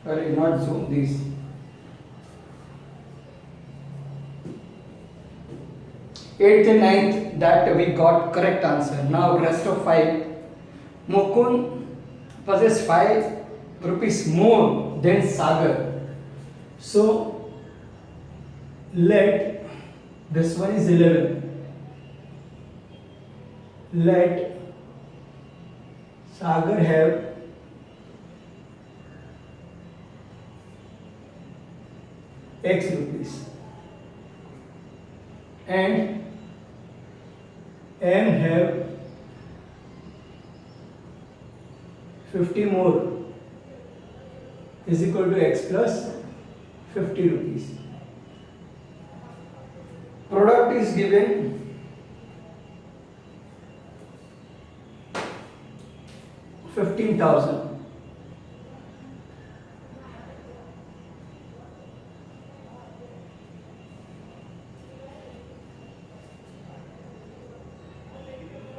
Sorry, not zoom this. 8th and 9th, that we got correct answer. Now rest of 5. Mukund possess 5 rupees more than Sagar. So let this one is 11. Let Sagar have X rupees and M have 50 more is equal to X plus 50 rupees. Product is given 15,000.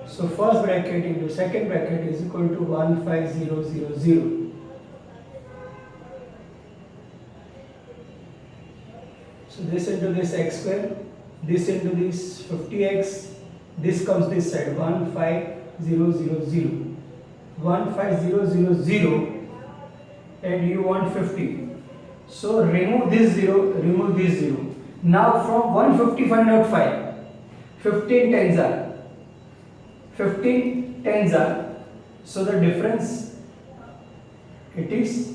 So first bracket into second bracket is equal to 15000. So this into this x square, this into this 50x, this comes this side 15000. 15000 and you want 50. So remove this 0, remove this 0. Now from 150 find out 5. 15 tens are 15 tens are, so the difference it is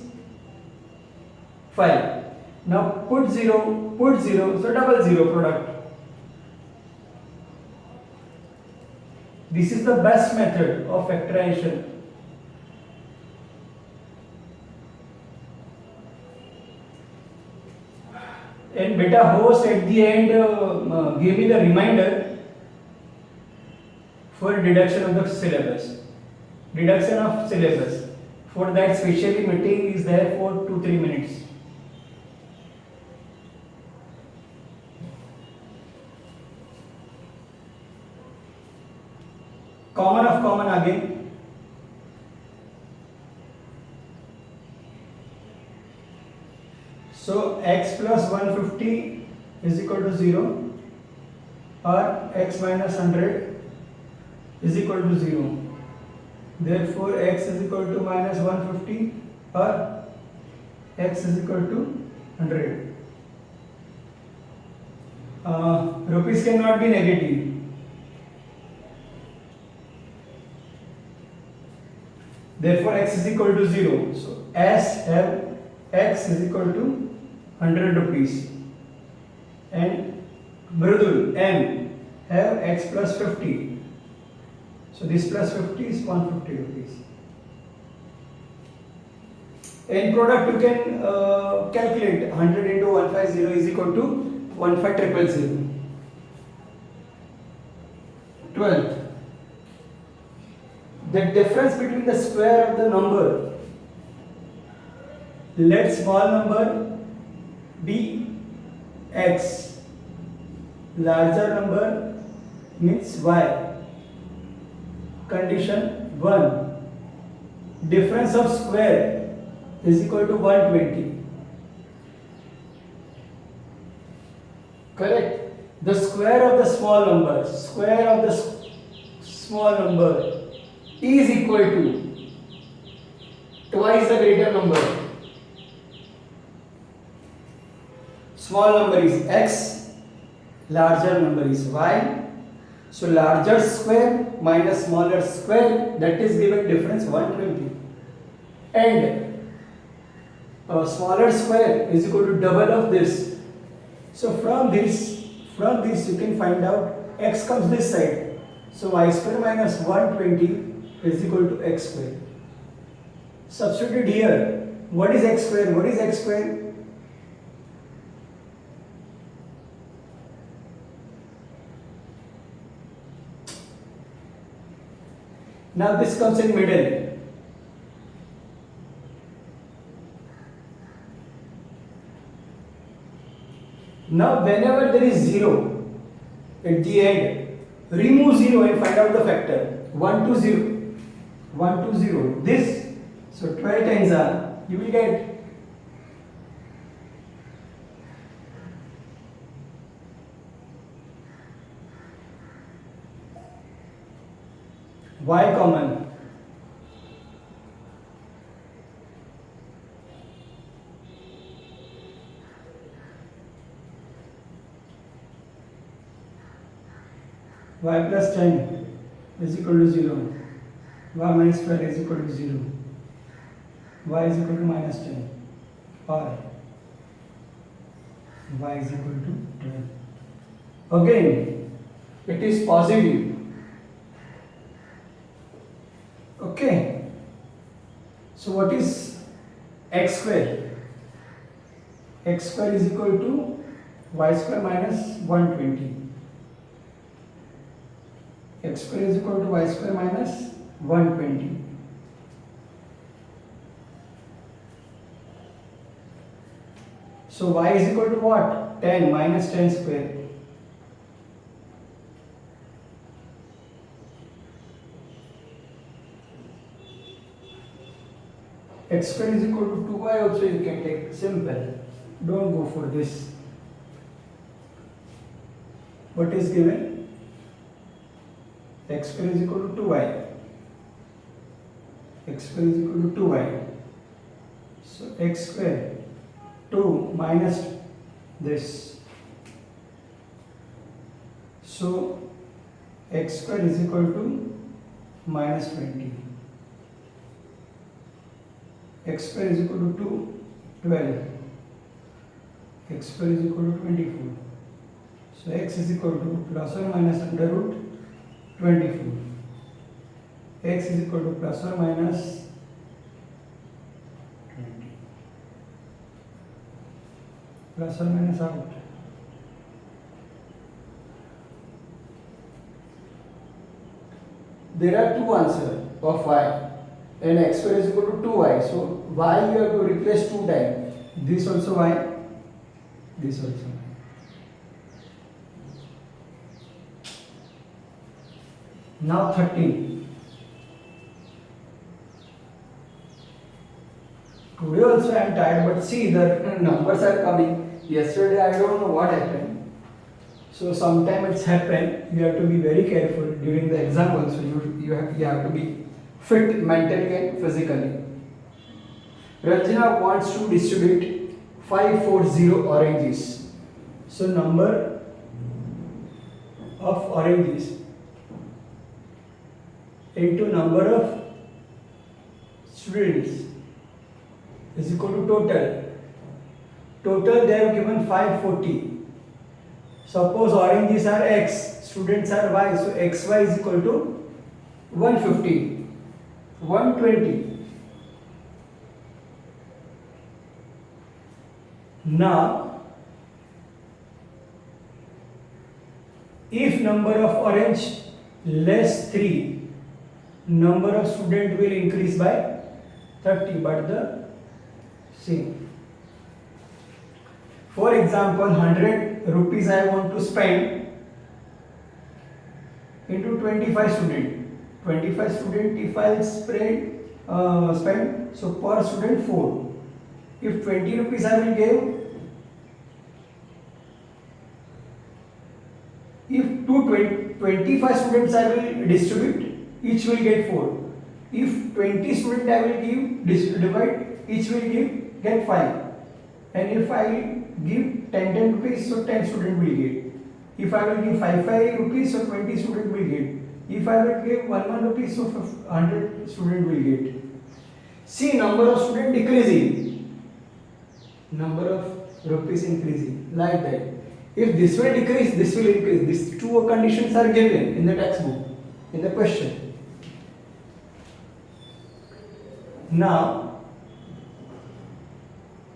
5. Now put 0, so double 0 product. This is the best method of factorization. And beta host at the end gave me the reminder for deduction of the syllabus. Deduction of syllabus. For that specially meeting is there for 2-3 minutes. Common of common again. So x plus 150 is equal to 0 or x minus 100 is equal to 0. Therefore x is equal to minus 150 or x is equal to 100. Rupees cannot be negative. Therefore x is equal to 0. So S have x is equal to 100 rupees and Mridul M have x plus 50. So this plus 50 is 150 rupees. In product you can calculate 100 into 150 is equal to 15000. 12th. The difference between the square of the number, let small number be x, larger number means y. Condition 1, difference of square is equal to 120. Correct. The square of the small number, is equal to twice the greater number. Small number is x, larger number is y. So larger square minus smaller square, that is given difference 120. And smaller square is equal to double of this. So from this you can find out x comes this side. So y square minus 120 is equal to x square. Substitute here. What is x square? What is x square? Now this comes in middle. Now whenever there is 0 at the end, remove 0 and find out the factor. 1 to 0. This. So 12 times are, you will get y common, y plus 10 is equal to 0, y minus 12 is equal to 0, y is equal to minus 10, or y is equal to 12. Again, it is positive. Okay. So what is x square? X square is equal to y square minus 120. X square is equal to y square minus 120. So y is equal to what? 10 minus 10 square. X square is equal to 2y also you can take simple. Don't go for this. What is given? X square is equal to 2y. X square is equal to 2y. So x square 2 minus this. So x square is equal to minus 20. X square is equal to 12. X square is equal to 24. So x is equal to plus or minus under root 24. X is equal to plus or minus 20. Plus or minus out. There are two answers of y. And x square is equal to 2y. So y you have to replace 2 times. This also y, this also y. Now 13. Today also I am tired, but see the numbers are coming. Yesterday I don't know what happened. So sometimes it's happened. You have to be very careful during the exam also. You have to be fit mentally and physically. Ranjana wants to distribute 540 oranges. So number of oranges into number of students is equal to total. Total they have given 540. Suppose oranges are x, students are y. So xy is equal to 150. 120. Now, if number of orange less 3, number of student will increase by 30, but the same. For example, 100 rupees I want to spend into 25 student. 25 student if I spend, so per student 4. If 20 rupees I will give, if 25 students I will distribute, each will get 4. If 20 students I will divide, each will get 5. And if I give 10 rupees, so 10 students will get. If I will give 5 rupees, so 20 students will get. If I will give 1 rupee, so 100 students will get. See, number of students decreasing, number of rupees increasing, like that. If this will decrease, this will increase. These two conditions are given in the textbook, in the question. Now,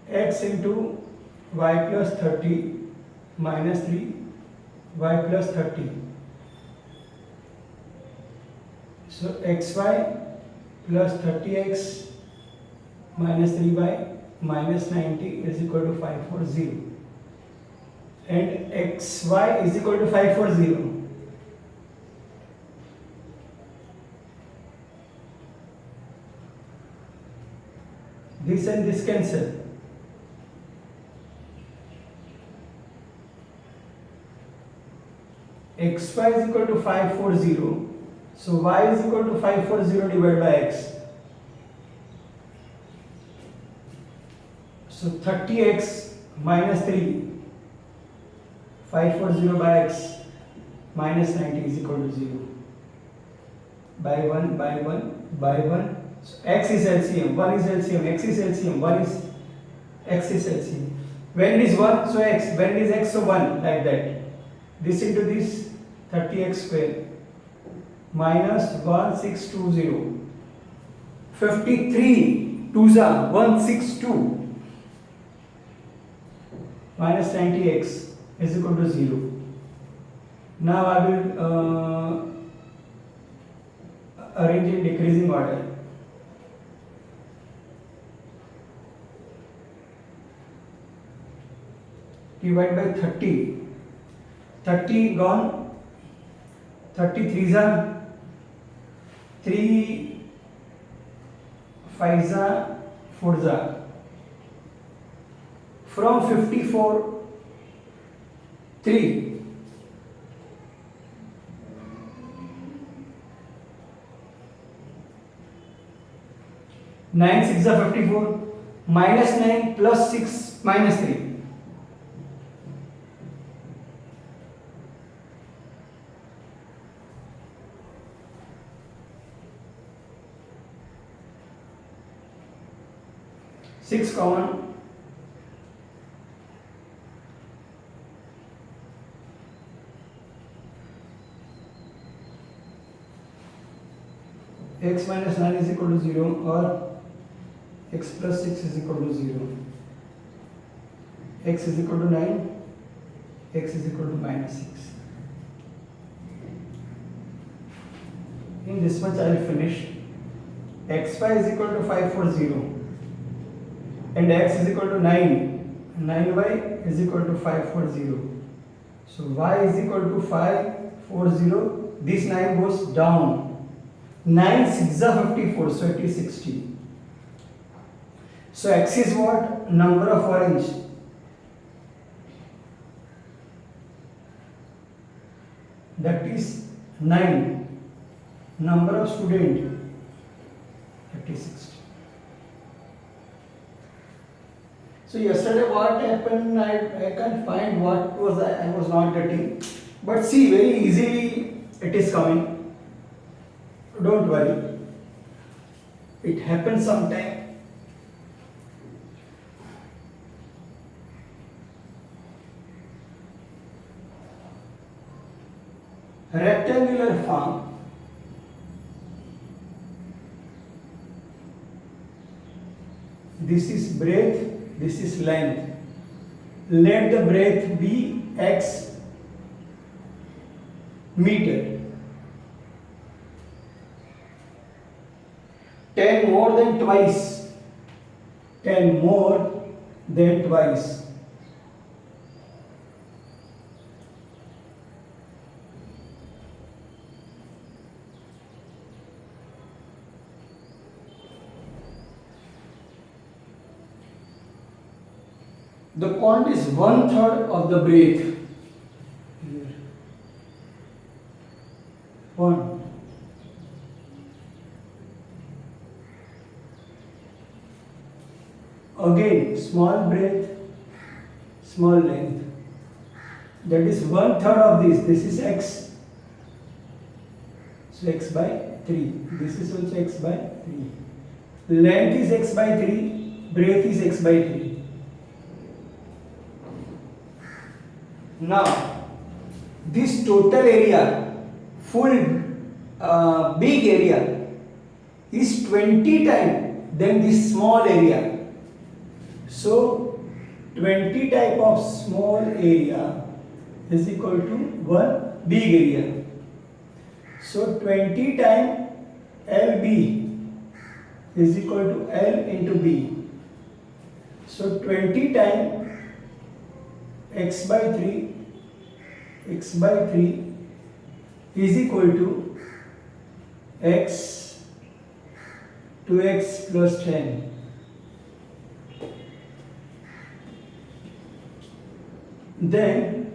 x into y plus 30 minus 3 y plus 30. So xy plus 30x minus 3y minus 90 is equal to 540. And xy is equal to 540. This and this cancel. Xy is equal to 540. So y is equal to 540 divided by x. So 30x minus 3, 540 by x minus 90 is equal to 0. By 1, by 1, by 1. So x is LCM, 1 is LCM, x is LCM, 1 is x is LCM. When it is 1, so x, when it is x, so 1, like that. This into this, 30x square minus 1620. 53 2s are 162 minus 90x is equal to 0. Now I will arrange in decreasing order. Divide by 30. 30 gone. 33s are 3 5s are 4s are. From 54 3 9 6 are 54 minus 9 plus 6 minus 3. Six common. X minus 9 is equal to 0 or x plus 6 is equal to 0. X is equal to 9, x is equal to minus 6. In this much I will finish. xy is equal to 540 and x is equal to 9. 9y is equal to 540. So y is equal to 540. This 9 goes down. 9 6 are 54, so it is 60. So x is what? Number of orange. That is 9. Number of student, that is 60. So yesterday what happened, I can't find what was I was not getting. But see, very easily it is coming. Don't worry. It happens sometime. Rectangular form. This is breadth. This is length. Let the breadth be x meter. 10 more than twice. 10 more than twice. The point is 1/3 of the breadth. Here. 1. Again, small breadth, small length. That is 1/3 of this. This is x. So x by 3. This is also x by 3. Length is x by 3. Breadth is x by 3. Now, this total area, full big area, is 20 times than this small area. So, 20 type of small area is equal to 1 big area. So, 20 times LB is equal to L into B. So, 20 times x by 3 is equal to x 2x plus 10. Then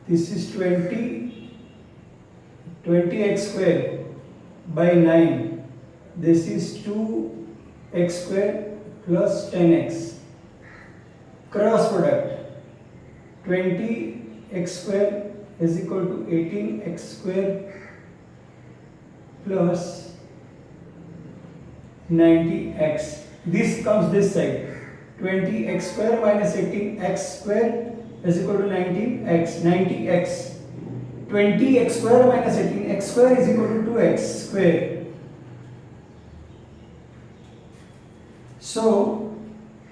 this is 20 20x square by 9. This is 2x square plus 10x. Cross product 20x square is equal to 18x square plus 90x. This comes this side. 20x square minus 18x square is equal to 19x. 90x. 20x square minus 18x square is equal to 2x square. So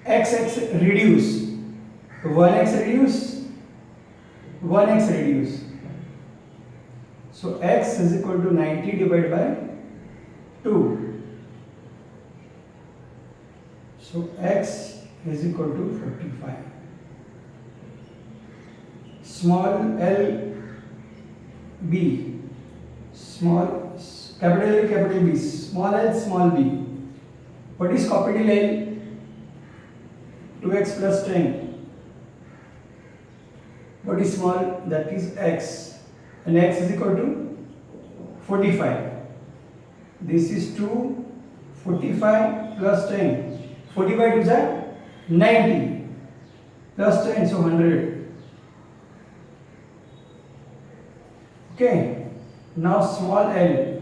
x reduce. 1x reduce. 1x reduce. So x is equal to 90 divided by 2. So x is equal to 45. Small l b, small capital L capital B, small l small b. What is capital L? 2x plus 10. What is small? That is x, and x is equal to 45. This is 2, 45 plus 10. 45 is that 90 plus 10, so 100. Okay. Now small l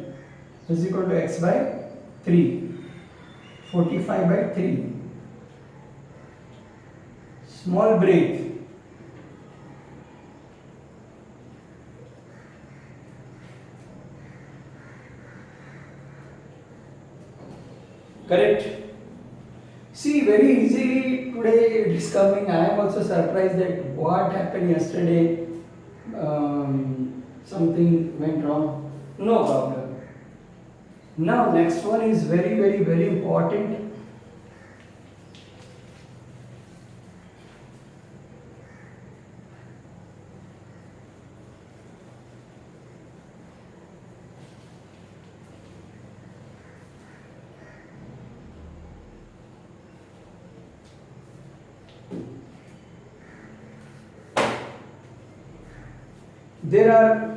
is equal to x by 3. 45 by 3. Small breath. Correct. See, very easily today it is coming. I am also surprised that what happened yesterday. Something went wrong. No problem. Now next one is very important. There are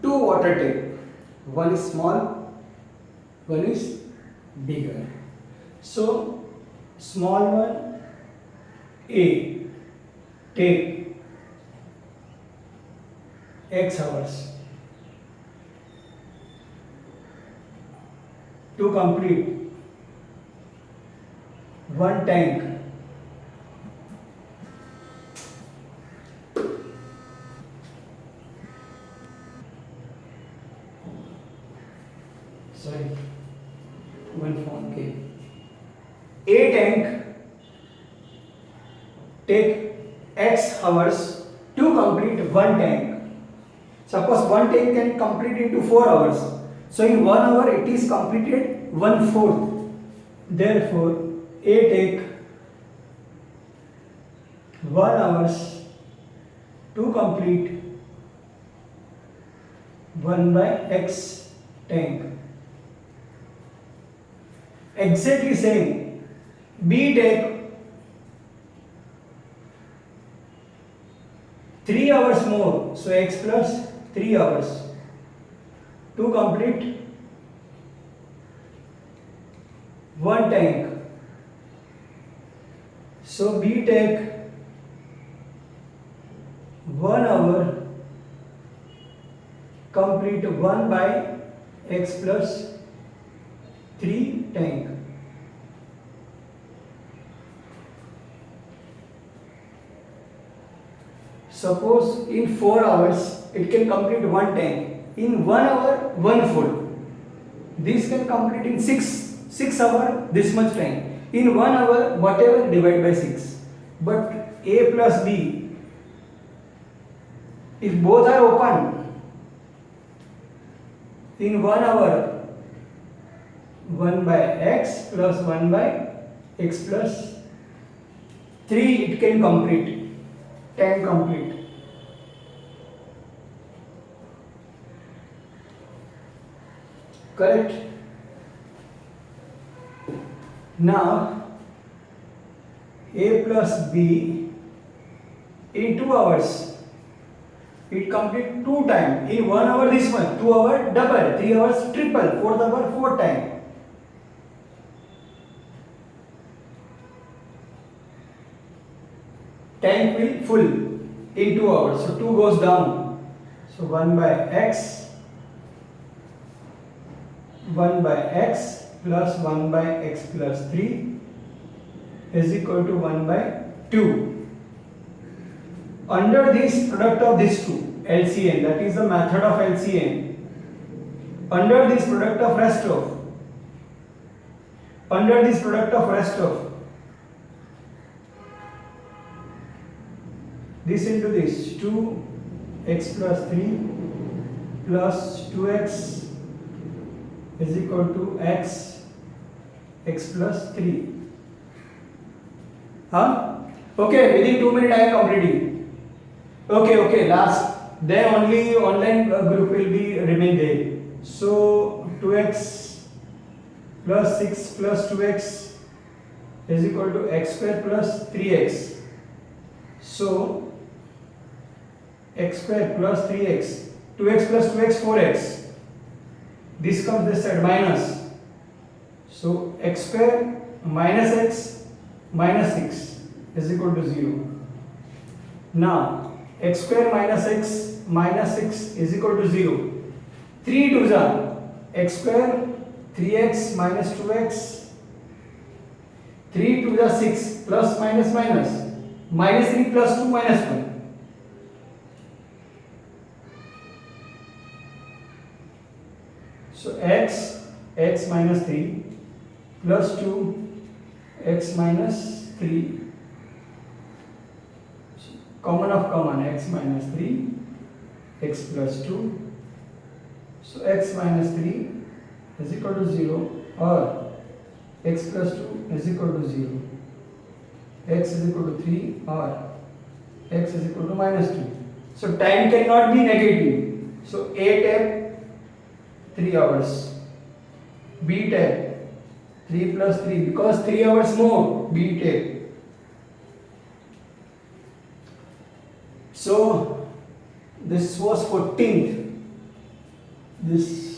two water tanks. One is small, one is bigger. So small one A take X hours to complete one tank. Sorry, one phone came. A tank take X hours to complete one tank. Suppose one tank can complete into 4 hours. So in 1 hour it is completed 1/4. Therefore A take 1 hours to complete 1 by X tank. Exactly same. B take 3 hours more, so X plus 3 hours to complete one tank. So B take 1 hour complete 1 by X plus 3 tank. Suppose in 4 hours it can complete one tank. In 1 hour, 1/4. This can complete in 6 hours, this much time. In 1 hour, whatever, divide by 6. But A plus B, if both are open, in 1 hour, 1 by X plus 1 by X plus 3 it can complete. 10 complete. Correct. Now A plus B in 2 hours It complete 2 time. In 1 hour this one, 2 hour double, 3 hours triple, 4th hour 4 time. Tank will full in 2 hours. So 2 goes down. So 1 by x plus 1 by x plus 3 is equal to 1 by 2. Under this product of these two, LCM, that is the method of LCM, under this product of rest of this into this, 2x plus 3 plus 2x is equal to x plus 3. Okay, within 2 minutes I am completing. Okay, last. Then only online group will be remain there. So 2x plus 6 plus 2x is equal to x square plus 3x. So x square plus 3x, 2x plus 2x 4x. This comes this side minus. So x square minus x minus 6 is equal to 0. Now x square minus x minus 6 is equal to 0. 3 2s are x square, 3x minus 2x, 3 2s are 6, plus minus minus, minus 3 plus 2 minus 1. So x minus 3 plus 2 x minus 3, common of common, x minus 3 x plus 2. So x minus 3 is equal to 0, or x plus 2 is equal to 0, x is equal to 3, or x is equal to minus 2. So time cannot be negative. So A tab 3 hours, B tab 3 plus 3, because 3 hours more, B tab. So this was 14th. This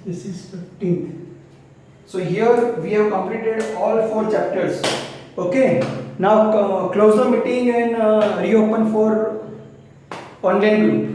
is 15th. So here we have completed all 4 chapters. Okay. Now close the meeting and reopen for online group.